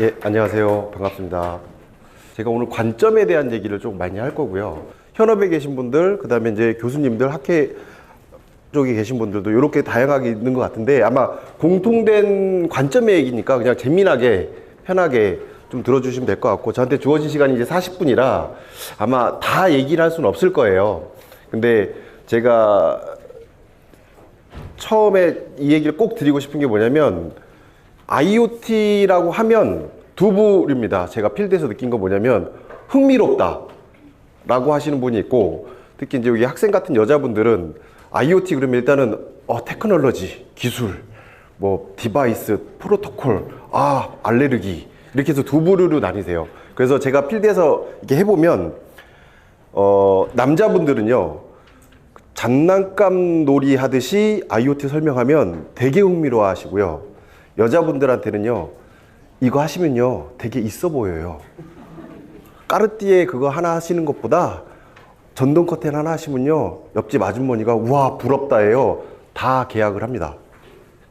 예, 안녕하세요. 반갑습니다. 제가 오늘 관점에 대한 얘기를 좀 많이 할 거고요. 현업에 계신 분들, 그 다음에 이제 교수님들, 학회 쪽에 계신 분들도 이렇게 다양하게 있는 것 같은데 아마 공통된 관점의 얘기니까 그냥 재미나게, 편하게 좀 들어주시면 될 것 같고, 저한테 주어진 시간이 이제 40분이라 아마 다 얘기를 할 수는 없을 거예요. 근데 제가 처음에 이 얘기를 꼭 드리고 싶은 게 뭐냐면, IoT라고 하면 두 부류입니다. 제가 필드에서 느낀 거 뭐냐면, 흥미롭다 라고 하시는 분이 있고, 특히 이제 여기 학생 같은 여자분들은 IoT 그러면 일단은 테크놀로지, 기술, 뭐 디바이스, 프로토콜, 알레르기 이렇게 해서 두 부류로 나뉘세요. 그래서 제가 필드에서 이렇게 해보면 남자분들은요, 장난감 놀이 하듯이 IoT 설명하면 되게 흥미로워 하시고요. 여자분들한테는요, 이거 하시면요 되게 있어 보여요. 까르띠에 그거 하나 하시는 것보다 전동 커튼 하나 하시면요, 옆집 아주머니가 우와 부럽다 해요. 다 계약을 합니다.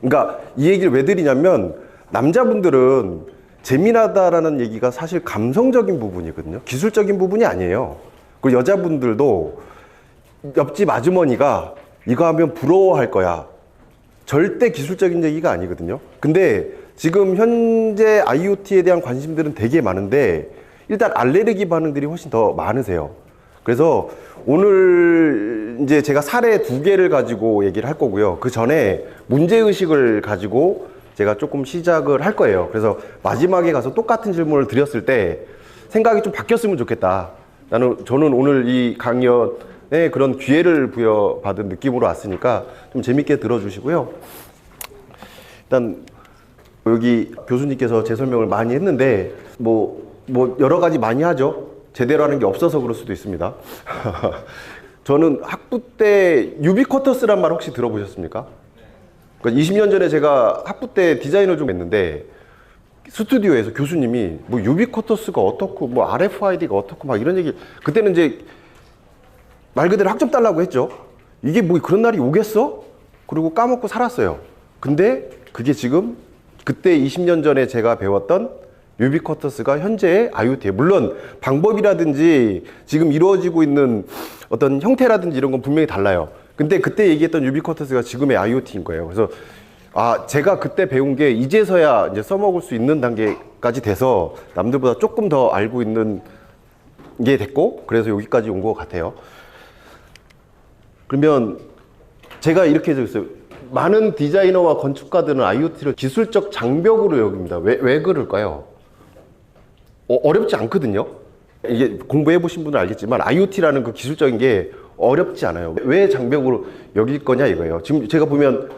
그러니까 이 얘기를 왜 드리냐면, 남자분들은 재미나다라는 얘기가 사실 감성적인 부분이거든요. 기술적인 부분이 아니에요. 그리고 여자분들도 옆집 아주머니가 이거 하면 부러워할 거야, 절대 기술적인 얘기가 아니거든요. 근데 지금 현재 IoT에 대한 관심들은 되게 많은데 일단 알레르기 반응들이 훨씬 더 많으세요. 그래서 오늘 이제 제가 사례 2개를 가지고 얘기를 할 거고요. 그 전에 문제의식을 가지고 제가 조금 시작을 할 거예요. 그래서 마지막에 가서 똑같은 질문을 드렸을 때 생각이 좀 바뀌었으면 좋겠다. 저는 오늘 이 강연에 그런 기회를 부여받은 느낌으로 왔으니까 좀 재밌게 들어주시고요. 일단 여기 교수님께서 제 설명을 많이 했는데 뭐 여러 가지 많이 하죠. 제대로 하는 게 없어서 그럴 수도 있습니다. 저는 학부 때 유비쿼터스란 말 혹시 들어보셨습니까? 그러니까 20년 전에 제가 학부 때 디자인을 좀 했는데 스튜디오에서 교수님이 뭐 유비쿼터스가 어떻고 뭐 RFID가 어떻고 막 이런 얘기, 그때는 이제 말 그대로 학점 달라고 했죠. 이게 뭐 그런 날이 오겠어? 그리고 까먹고 살았어요. 근데 그게 지금 그때 20년 전에 제가 배웠던 유비쿼터스가 현재의 IoT에, 물론 방법이라든지 지금 이루어지고 있는 어떤 형태라든지 이런 건 분명히 달라요. 근데 그때 얘기했던 유비쿼터스가 지금의 IoT인 거예요. 그래서 제가 그때 배운 게 이제서야 이제 써먹을 수 있는 단계까지 돼서 남들보다 조금 더 알고 있는 게 됐고, 그래서 여기까지 온 것 같아요. 그러면 제가 이렇게 적었어요. 많은 디자이너와 건축가들은 IoT를 기술적 장벽으로 여깁니다. 왜 그럴까요? 어렵지 않거든요. 이게 공부해 보신 분은 알겠지만 IoT라는 그 기술적인 게 어렵지 않아요. 왜 장벽으로 여길 거냐 이거예요. 지금 제가 보면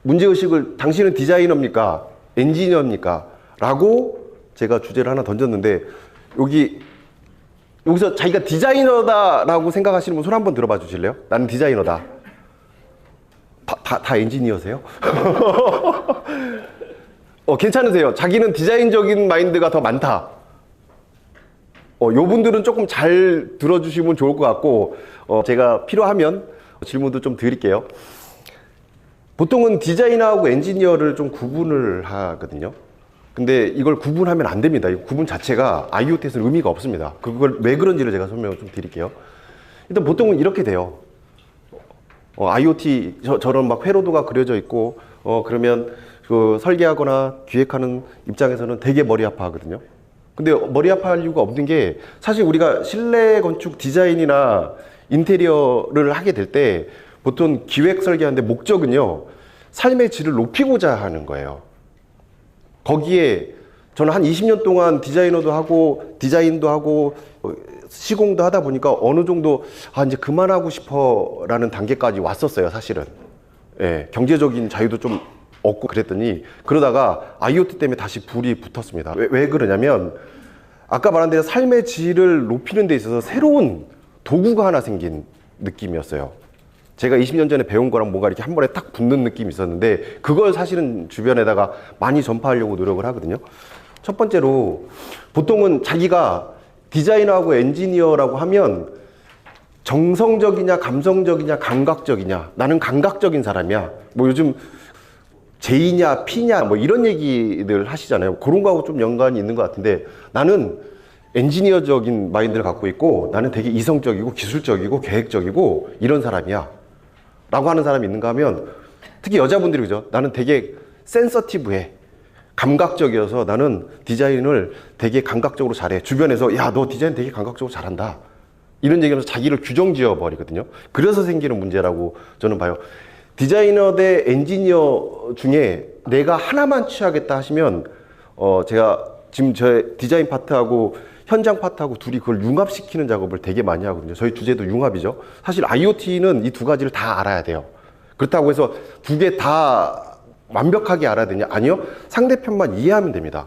문제의식을 당신은 디자이너입니까? 엔지니어입니까? 라고 제가 주제를 하나 던졌는데, 여기서 자기가 디자이너다라고 생각하시는 분 손 한번 들어봐 주실래요? 나는 디자이너다. 다 엔지니어세요? 괜찮으세요? 자기는 디자인적인 마인드가 더 많다. 요 분들은 조금 잘 들어주시면 좋을 것 같고, 제가 필요하면 질문도 좀 드릴게요. 보통은 디자이너하고 엔지니어를 좀 구분을 하거든요. 근데 이걸 구분하면 안 됩니다. 이 구분 자체가 IoT에서는 의미가 없습니다. 그걸 왜 그런지를 제가 설명을 좀 드릴게요. 일단 보통은 이렇게 돼요. IoT 저런 막 회로도가 그려져 있고, 그러면 그 설계하거나 기획하는 입장에서는 되게 머리 아파하거든요. 근데 머리 아파할 이유가 없는 게, 사실 우리가 실내 건축 디자인이나 인테리어를 하게 될 때 보통 기획 설계하는데 목적은요, 삶의 질을 높이고자 하는 거예요. 거기에 저는 한 20년 동안 디자이너도 하고 디자인도 하고 시공도 하다 보니까 어느 정도 이제 그만하고 싶어 라는 단계까지 왔었어요, 사실은. 예, 경제적인 자유도 좀 얻고 그랬더니, 그러다가 IoT 때문에 다시 불이 붙었습니다. 왜 그러냐면, 아까 말한 대로 삶의 질을 높이는 데 있어서 새로운 도구가 하나 생긴 느낌이었어요. 제가 20년 전에 배운 거랑 뭔가 이렇게 한 번에 딱 붙는 느낌이 있었는데, 그걸 사실은 주변에다가 많이 전파하려고 노력을 하거든요. 첫 번째로, 보통은 자기가 디자이너하고 엔지니어라고 하면 정성적이냐 감성적이냐 감각적이냐, 나는 감각적인 사람이야. 뭐 요즘 J냐 P냐 뭐 이런 얘기들 하시잖아요. 그런 거하고 좀 연관이 있는 것 같은데, 나는 엔지니어적인 마인드를 갖고 있고 나는 되게 이성적이고 기술적이고 계획적이고 이런 사람이야 라고 하는 사람이 있는가 하면, 특히 여자분들이 그죠? 나는 되게 센서티브해, 감각적이어서 나는 디자인을 되게 감각적으로 잘해. 주변에서 야, 너 디자인 되게 감각적으로 잘한다 이런 얘기하면서 자기를 규정 지어 버리거든요. 그래서 생기는 문제라고 저는 봐요. 디자이너 대 엔지니어 중에 내가 하나만 취하겠다 하시면 제가 지금 저 디자인 파트하고 현장 파트하고 둘이 그걸 융합시키는 작업을 되게 많이 하거든요. 저희 주제도 융합이죠. 사실 IoT는 이 두 가지를 다 알아야 돼요. 그렇다고 해서 두 개 다 완벽하게 알아야 되냐? 아니요. 상대편만 이해하면 됩니다.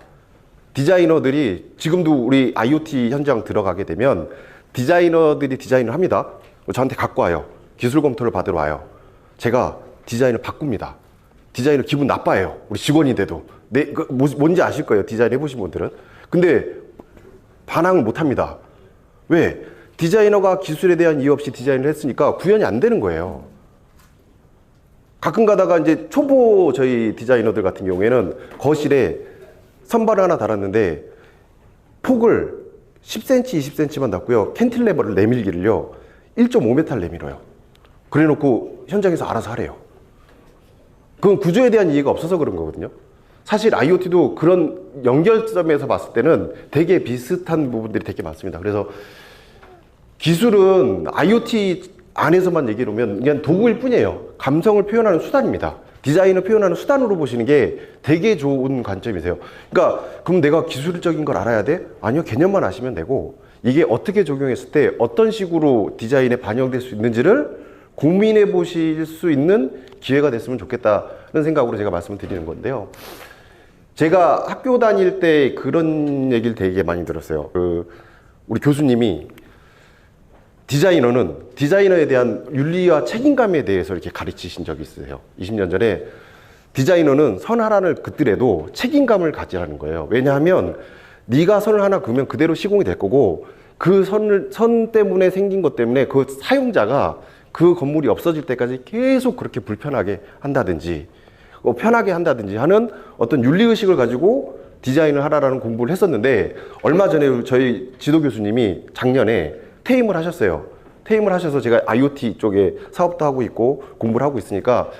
디자이너들이 지금도 우리 IoT 현장 들어가게 되면 디자이너들이 디자인을 합니다. 저한테 갖고 와요. 기술 검토를 받으러 와요. 제가 디자인을 바꿉니다. 디자인을 기분 나빠해요. 우리 직원인데도. 뭔지 아실 거예요. 디자인 해보신 분들은. 근데 반항을 못 합니다. 왜? 디자이너가 기술에 대한 이해 없이 디자인을 했으니까 구현이 안 되는 거예요. 가끔 가다가 이제 초보 저희 디자이너들 같은 경우에는 거실에 선반을 하나 달았는데 폭을 10cm, 20cm만 놨고요. 캔틸레버를 내밀기를요 1.5m를 내밀어요. 그래 놓고 현장에서 알아서 하래요. 그건 구조에 대한 이해가 없어서 그런 거거든요. 사실 IoT도 그런 연결점에서 봤을 때는 되게 비슷한 부분들이 되게 많습니다. 그래서 기술은 IoT 안에서만 얘기를 하면 그냥 도구일 뿐이에요. 감성을 표현하는 수단입니다. 디자인을 표현하는 수단으로 보시는 게 되게 좋은 관점이세요. 그러니까 그럼 내가 기술적인 걸 알아야 돼? 아니요. 개념만 아시면 되고 이게 어떻게 적용했을 때 어떤 식으로 디자인에 반영될 수 있는지를 고민해 보실 수 있는 기회가 됐으면 좋겠다는 생각으로 제가 말씀을 드리는 건데요. 제가 학교 다닐 때 그런 얘기를 되게 많이 들었어요. 우리 교수님이 디자이너는 디자이너에 대한 윤리와 책임감에 대해서 이렇게 가르치신 적이 있으세요. 20년 전에 디자이너는 선 하나를 긋더라도 책임감을 가지라는 거예요. 왜냐하면 네가 선을 하나 그으면 그대로 시공이 될 거고 그 선 때문에 생긴 것 때문에 그 사용자가 그 건물이 없어질 때까지 계속 그렇게 불편하게 한다든지 편하게 한다든지 하는 어떤 윤리의식을 가지고 디자인을 하라라는 공부를 했었는데, 얼마 전에 저희 지도 교수님이 작년에 퇴임을 하셨어요. 퇴임을 하셔서 제가 IoT 쪽에 사업도 하고 있고 공부를 하고 있으니까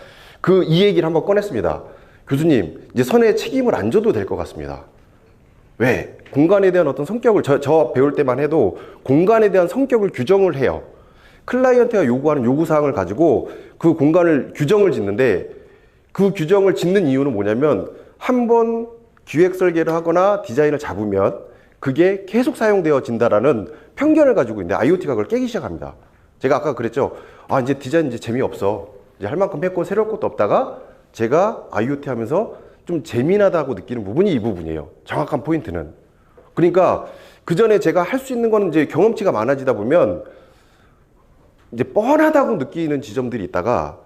이 얘기를 한번 꺼냈습니다. 교수님, 이제 선에 책임을 안 져도 될 것 같습니다. 왜? 공간에 대한 어떤 성격을 저 배울 때만 해도 공간에 대한 성격을 규정을 해요. 클라이언트가 요구하는 요구사항을 가지고 그 공간을 규정을 짓는데, 그 규정을 짓는 이유는 뭐냐면 한번 기획 설계를 하거나 디자인을 잡으면 그게 계속 사용되어진다라는 편견을 가지고 있는데 IoT가 그걸 깨기 시작합니다. 제가 아까 그랬죠. 이제 디자인 이제 재미없어. 이제 할 만큼 했고 새로울 것도 없다가 제가 IoT 하면서 좀 재미나다고 느끼는 부분이 이 부분이에요. 정확한 포인트는. 그러니까 그 전에 제가 할 수 있는 거는 이제 경험치가 많아지다 보면 이제 뻔하다고 느끼는 지점들이 있다가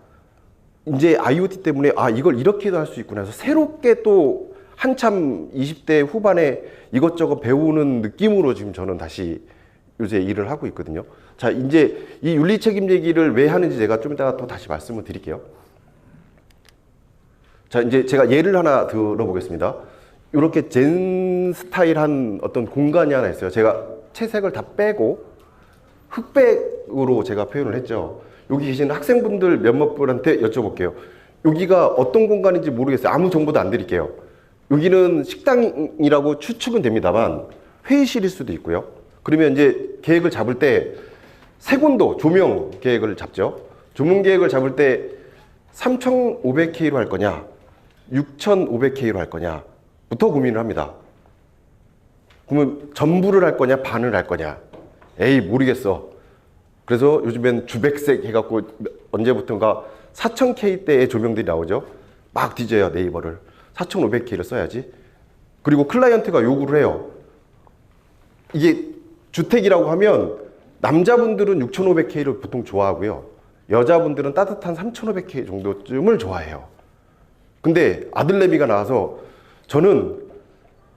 이제 IoT 때문에 이걸 이렇게도 할 수 있구나 해서 새롭게 또 한참 20대 후반에 이것저것 배우는 느낌으로 지금 저는 다시 요새 일을 하고 있거든요. 자, 이제 이 윤리 책임 얘기를 왜 하는지 제가 좀 이따가 또 다시 말씀을 드릴게요. 자, 이제 제가 예를 하나 들어보겠습니다. 이렇게 젠 스타일한 어떤 공간이 하나 있어요. 제가 채색을 다 빼고 흑백으로 제가 표현을 했죠. 여기 계신 학생분들 몇몇 분한테 여쭤볼게요. 여기가 어떤 공간인지 모르겠어요. 아무 정보도 안 드릴게요. 여기는 식당이라고 추측은 됩니다만 회의실일 수도 있고요. 그러면 이제 계획을 잡을 때 색온도, 조명 계획을 잡죠. 조명 계획을 잡을 때 3500K로 할 거냐 6500K로 할 거냐 부터 고민을 합니다. 그러면 전부를 할 거냐 반을 할 거냐, 에이 모르겠어. 그래서 요즘엔 주백색 해갖고 언제부턴가 4000K대의 조명들이 나오죠. 막 뒤져요. 네이버를 4500K를 써야지. 그리고 클라이언트가 요구를 해요. 이게 주택이라고 하면 남자분들은 6500K를 보통 좋아하고요, 여자분들은 따뜻한 3500K 정도쯤을 좋아해요. 근데 아들내미가 나와서 저는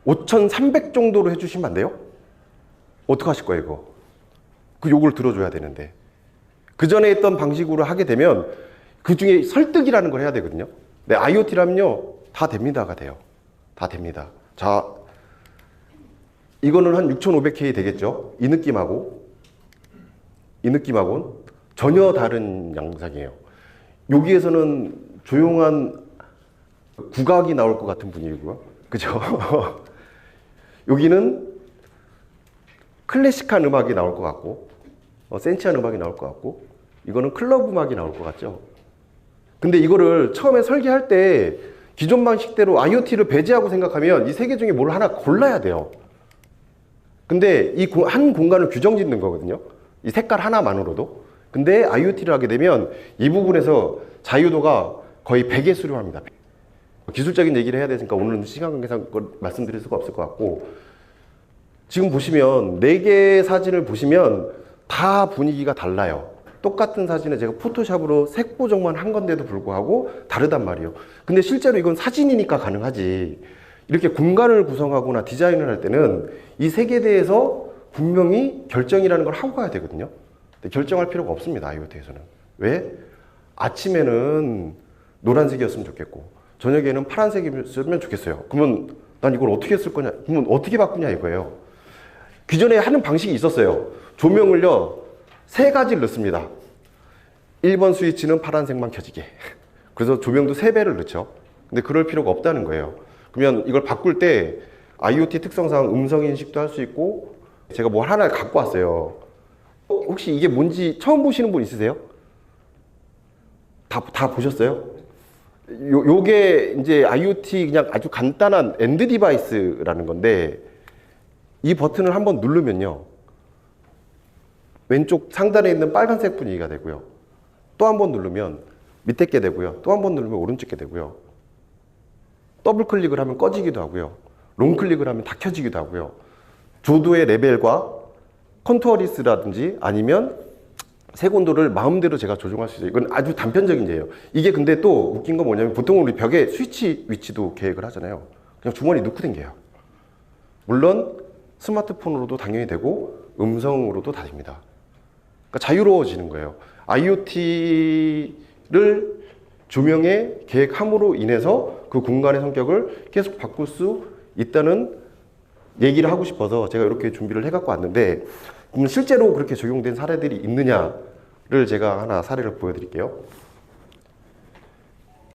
5300 정도로 해주시면 안 돼요? 어떡하실 거예요 이거? 그 요구를 들어줘야 되는데, 그 전에 했던 방식으로 하게 되면 그 중에 설득이라는 걸 해야 되거든요. 네, IoT라면요 다 됩니다가 돼요. 다 됩니다. 자, 이거는 한 6500K 되겠죠? 이 느낌하고는 전혀 다른 양상이에요. 여기에서는 조용한 국악이 나올 것 같은 분위기고요. 그죠? 여기는 클래식한 음악이 나올 것 같고, 센치한 음악이 나올 것 같고, 이거는 클럽 음악이 나올 것 같죠? 근데 이거를 처음에 설계할 때 기존 방식대로 IoT를 배제하고 생각하면 이 세 개 중에 뭘 하나 골라야 돼요. 근데 이 한 공간을 규정 짓는 거거든요. 이 색깔 하나만으로도. 근데 IoT를 하게 되면 이 부분에서 자유도가 거의 100에 수렴합니다. 기술적인 얘기를 해야 되니까 오늘은 시간 관계상 말씀드릴 수가 없을 것 같고, 지금 보시면 4개의 사진을 보시면 다 분위기가 달라요. 똑같은 사진에 제가 포토샵으로 색 보정만 한 건데도 불구하고 다르단 말이에요. 근데 실제로 이건 사진이니까 가능하지. 이렇게 공간을 구성하거나 디자인을 할 때는 이 색에 대해서 분명히 결정이라는 걸 하고 가야 되거든요. 근데 결정할 필요가 없습니다, IoT에서는. 왜? 아침에는 노란색이었으면 좋겠고 저녁에는 파란색이었으면 좋겠어요. 그러면 난 이걸 어떻게 쓸 거냐? 그러면 어떻게 바꾸냐 이거예요. 기존에 하는 방식이 있었어요. 조명을요 3가지를 넣습니다. 1번 스위치는 파란색만 켜지게. 그래서 조명도 3배를 넣죠. 근데 그럴 필요가 없다는 거예요. 그러면 이걸 바꿀 때 IoT 특성상 음성 인식도 할 수 있고, 제가 뭐 하나 갖고 왔어요. 혹시 이게 뭔지 처음 보시는 분 있으세요? 다 보셨어요? 요게 이제 IoT 그냥 아주 간단한 엔드 디바이스라는 건데, 이 버튼을 한번 누르면요 왼쪽 상단에 있는 빨간색 분위기가 되고요, 또 한 번 누르면 밑에 게 되고요, 또 한 번 누르면 오른쪽 게 되고요, 더블 클릭을 하면 꺼지기도 하고요, 롱 클릭을 하면 다 켜지기도 하고요, 조도의 레벨과 컨투어리스라든지 아니면 색온도를 마음대로 제가 조정할 수 있어요. 이건 아주 단편적인 예예요. 이게 근데 또 웃긴 건 뭐냐면, 보통 우리 벽에 스위치 위치도 계획을 하잖아요. 그냥 주머니 넣고 댕겨요. 물론 스마트폰으로도 당연히 되고 음성으로도 다 됩니다. 그러니까 자유로워지는 거예요. IoT를 조명에 계획함으로 인해서 그 공간의 성격을 계속 바꿀 수 있다는 얘기를 하고 싶어서 제가 이렇게 준비를 해갖고 왔는데, 그럼 실제로 그렇게 적용된 사례들이 있느냐를 제가 하나 사례를 보여드릴게요.